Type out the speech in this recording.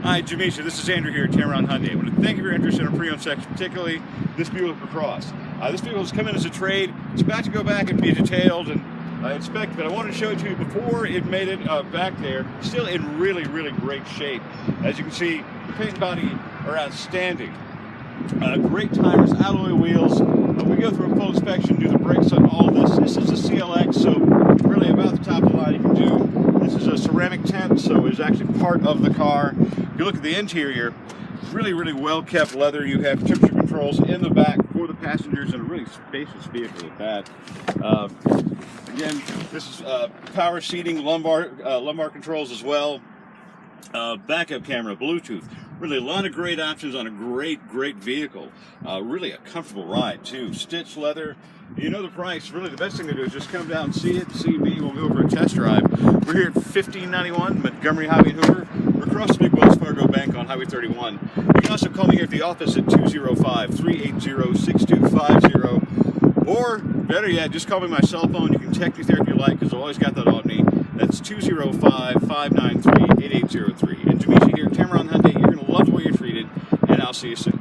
Hi, Jimmesha. This is Andrew here at Tameron Hyundai. I want to thank you for your interest in our pre-owned section, particularly this beautiful Lacrosse. This vehicle has come in as a trade. It's about to go back and be detailed and inspected, but I wanted to show it to you before it made it back there. Still in really, really great shape. As you can see, the paint and body are outstanding. Great tires, alloy wheels. We go through a full inspection, do the brakes on all of this. This is a CLX, so really about the top of the line you can do. This is a ceramic tent, so it's actually part of the car. If you look at the interior, really, really well kept leather. You have temperature controls in the back for the passengers and a really spacious vehicle at that. Again, this is power seating, lumbar controls as well. Backup camera, Bluetooth. Really a lot of great options on a great vehicle. Really a comfortable ride too. Stitched leather. You know the price. Really the best thing to do is just come down and see it, see me. We'll go for a test drive. We're here at 1591 Montgomery Highway in Hoover. We're across the big Wells Fargo Bank on Highway 31. You can also call me here at the office at 205-380-6250. Or better yet, just call me my cell phone. You can text me there if you like, because I've always got that on me. That's 205-593-8803. And Jimmesha here at Tameron Hyundai. You're going to love the way you're treated, and I'll see you soon.